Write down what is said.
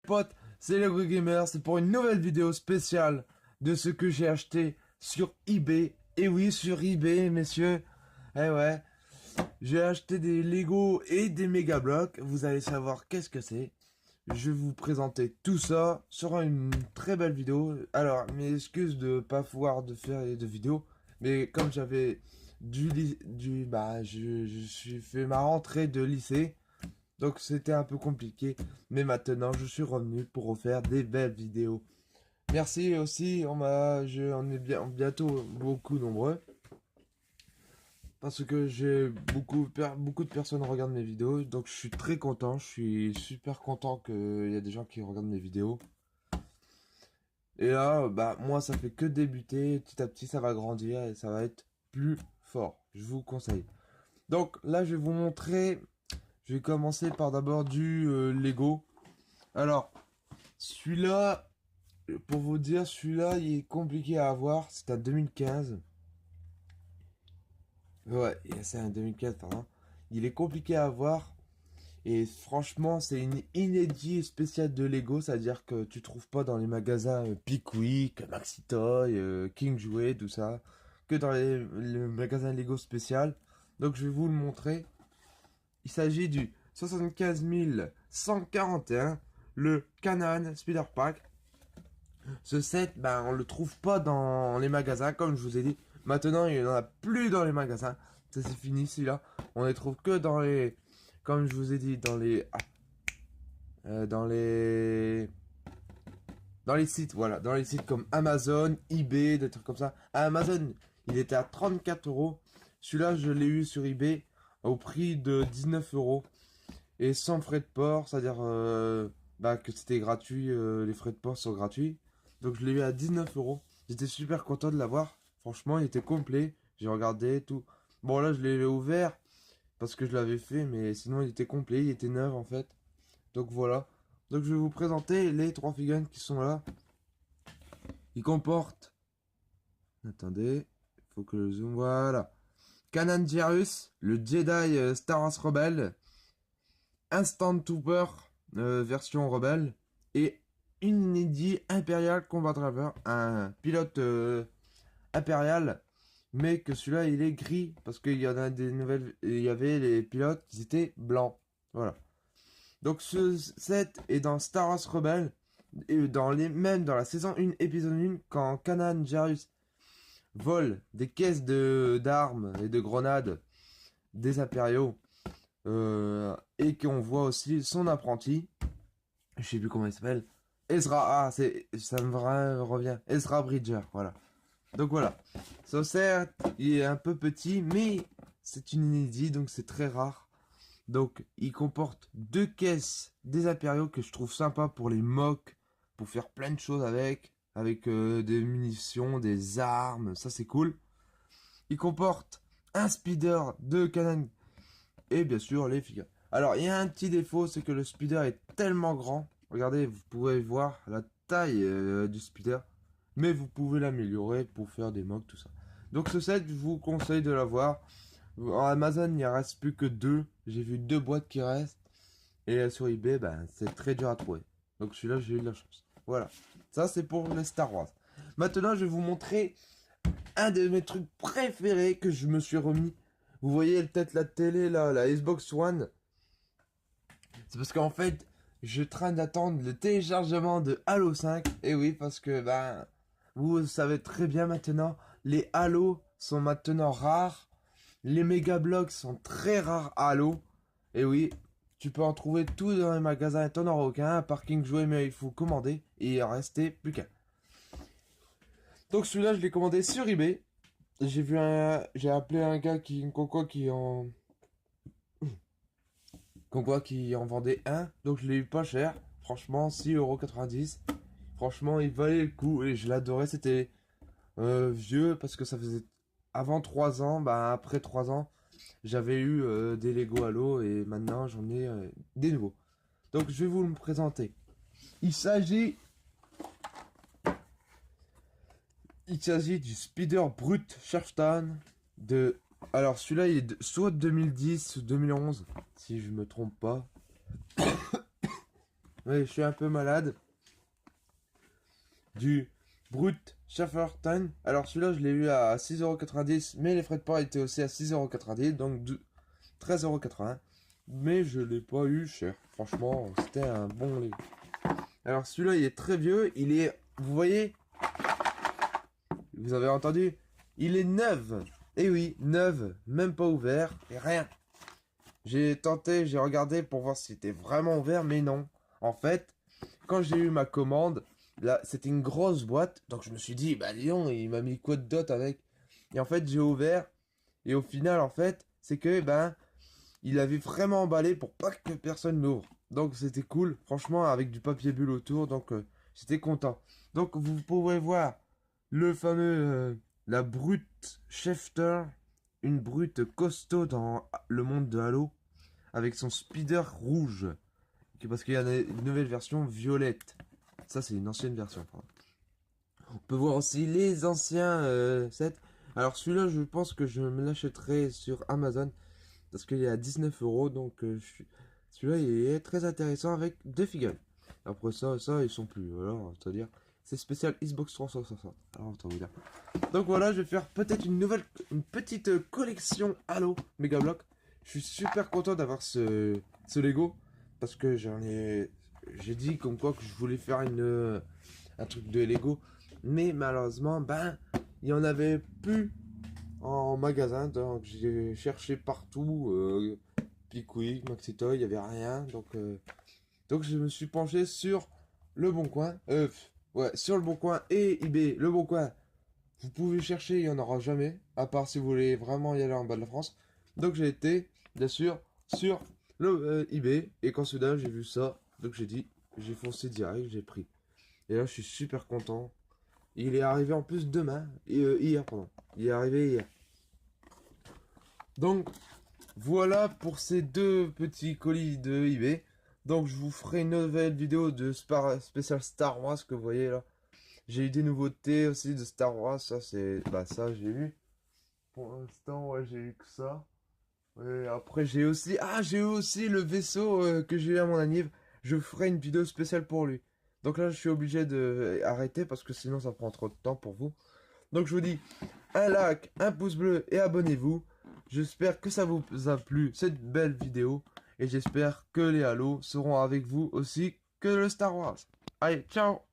Potes, c'est Lego Gamer, c'est pour une nouvelle vidéo spéciale de ce que j'ai acheté sur eBay. Et oui, sur eBay, messieurs. Eh ouais, j'ai acheté des Lego et des Mega Bloks. Vous allez savoir qu'est-ce que c'est. Je vais vous présenter tout ça sur une très belle vidéo. Alors, mes excuses de pas pouvoir de faire de vidéo, mais comme j'avais je suis fait ma rentrée de lycée. Donc c'était un peu compliqué, mais maintenant je suis revenu pour refaire des belles vidéos. Merci aussi, on est bientôt beaucoup nombreux. Parce que beaucoup de personnes regardent mes vidéos, donc je suis très content, je suis super content qu'il y a des gens qui regardent mes vidéos. Et là, bah moi ça fait que débuter, petit à petit ça va grandir et ça va être plus fort. Je vous conseille. Donc là je vais vous montrer. Je vais commencer par d'abord du Lego. Alors, celui-là, pour vous dire, celui-là, il est compliqué à avoir. C'est un 2015. Ouais, c'est un 2015, pardon. Il est compliqué à avoir. Et franchement, c'est une inédit spéciale de Lego. C'est-à-dire que tu trouves pas dans les magasins Pickwick, Maxi Toy, King Jouet, tout ça. Que dans le magasin Lego spécial. Donc, je vais vous le montrer. Il s'agit du 75 141, le Canon Speeder Pack. Ce set, ben, on le trouve pas dans les magasins, comme je vous ai dit. Maintenant, il n'y en a plus dans les magasins. Ça, c'est fini, celui-là. On les trouve que dans les... Comme je vous ai dit, dans les... dans les sites, voilà. Dans les sites comme Amazon, eBay, des trucs comme ça. À Amazon, il était à 34 euros. Celui-là, je l'ai eu sur eBay au prix de 19 euros. Et sans frais de port, c'est-à-dire que c'était gratuit, les frais de port sont gratuits. Donc je l'ai eu à 19 euros. J'étais super content de l'avoir. Franchement, il était complet. J'ai regardé tout. Bon là, je l'ai ouvert parce que je l'avais fait, mais sinon il était complet, il était neuf en fait. Donc voilà. Donc je vais vous présenter les trois figurines qui sont là. Ils comportent... Attendez, faut que je zoome, voilà. Kanan Jarrus, le Jedi Star Wars Rebelle. Instant Trooper version rebelle et une inédit Imperial Combat Driver, un pilote impérial, mais que celui-là il est gris parce qu'il y en a des nouvelles, il y avait les pilotes qui étaient blancs. Voilà. Donc ce set est dans Star Wars Rebelle et même dans la saison 1 épisode 1 quand Kanan Jarrus vole des caisses d'armes et de grenades des impériaux. Et qu'on voit aussi son apprenti, je sais plus comment il s'appelle, Ezra, ça me revient, Ezra Bridger, voilà. Donc voilà, ça certes, il est un peu petit, mais c'est une inédit, donc c'est très rare. Donc il comporte deux caisses des impériaux que je trouve sympa pour les mocks, pour faire plein de choses avec des munitions, des armes, ça c'est cool. Il comporte un speeder de Canon et bien sûr les figurines. Alors il y a un petit défaut, c'est que le speeder est tellement grand. Regardez, vous pouvez voir la taille du speeder, mais vous pouvez l'améliorer pour faire des mocks, tout ça. Donc ce set, je vous conseille de l'avoir. En Amazon, il n'y en reste plus que deux. J'ai vu deux boîtes qui restent. Et sur eBay, ben, c'est très dur à trouver. Donc celui-là, j'ai eu de la chance. Voilà. Ça, c'est pour les Star Wars. Maintenant, je vais vous montrer un de mes trucs préférés que je me suis remis. Vous voyez peut-être la télé là, la Xbox One. C'est parce qu'en fait, je train d'attendre le téléchargement de Halo 5. Et oui, parce que ben, vous savez très bien maintenant, les Halo sont maintenant rares. Les Mega Bloks sont très rares à Halo. Et oui, tu peux en trouver tout dans les magasins. T'en auras aucun. Un parking joué, mais il faut commander. Et il en restait plus qu'un. Donc celui-là, je l'ai commandé sur eBay. J'ai appelé un gars qui en vendait un. Donc je l'ai eu pas cher. Franchement, 6,90 €. Franchement, il valait le coup et je l'adorais. C'était vieux parce que ça faisait avant 3 ans. Bah après 3 ans, j'avais eu des Lego Halo et maintenant j'en ai des nouveaux. Donc je vais vous le présenter. Il s'agit Il s'agit du Speeder Brut Chargetown de... Alors celui-là il est soit 2010 ou 2011, si je me trompe pas. Ouais, je suis un peu malade. Du Brut Schafferton. Alors celui-là, je l'ai eu à 6,90€, mais les frais de port étaient aussi à 6,90€, donc 13,80€. Mais je l'ai pas eu cher. Franchement, c'était un bon lit. Alors celui-là, il est très vieux. Il est, vous voyez, vous avez entendu, il est neuf. Et oui, neuf, même pas ouvert, et rien. J'ai tenté, j'ai regardé pour voir si c'était vraiment ouvert, mais non. En fait, quand j'ai eu ma commande, là, c'était une grosse boîte, donc je me suis dit, bah Lyon, il m'a mis quoi de dot avec. Et en fait, j'ai ouvert, et au final, en fait, c'est que, ben, il avait vraiment emballé pour pas que personne l'ouvre. Donc c'était cool, franchement, avec du papier bulle autour, donc j'étais content. Donc vous pouvez voir le fameux, la brute Schefter, une brute costaud dans le monde de Halo, avec son speeder rouge. Parce qu'il y a une nouvelle version violette. Ça, c'est une ancienne version. Pardon. On peut voir aussi les anciens sets. Alors, celui-là, je pense que je me l'achèterai sur Amazon. Parce qu'il est à 19€. Donc, celui-là, il est très intéressant avec deux figurines. Après ça, ils sont plus. Alors, c'est-à-dire, c'est spécial Xbox 360. Alors, autant vous dire. Donc voilà, je vais faire peut-être une petite collection Halo Mega Block. Je suis super content d'avoir ce Lego. Parce que j'ai dit comme quoi que je voulais faire un truc de Lego. Mais malheureusement, ben, il y en avait plus en magasin. Donc j'ai cherché partout. Pickwick, Maxitoy, il n'y avait rien. Donc je me suis penché sur Le Bon Coin. Ouais, sur Le Bon Coin et eBay. Le Bon Coin, vous pouvez chercher, il n'y en aura jamais. À part si vous voulez vraiment y aller en bas de la France. Donc j'ai été, bien sûr, sur le eBay. Et quand soudain j'ai vu ça, donc j'ai dit, j'ai foncé direct, j'ai pris. Et là je suis super content. Il est arrivé en plus demain. Hier, pardon. Il est arrivé hier. Donc voilà pour ces deux petits colis de eBay. Donc je vous ferai une nouvelle vidéo de spécial Star Wars que vous voyez là. J'ai eu des nouveautés aussi de Star Wars. Ça c'est. Bah ça j'ai eu. Pour l'instant ouais j'ai eu que ça. Ouais, après j'ai aussi. Ah j'ai eu aussi le vaisseau que j'ai eu à mon anniv. Je ferai une vidéo spéciale pour lui. Donc là je suis obligé de arrêter parce que sinon ça prend trop de temps pour vous. Donc je vous dis un like, un pouce bleu et abonnez-vous. J'espère que ça vous a plu cette belle vidéo. Et j'espère que les Halo seront avec vous aussi que le Star Wars. Allez, ciao!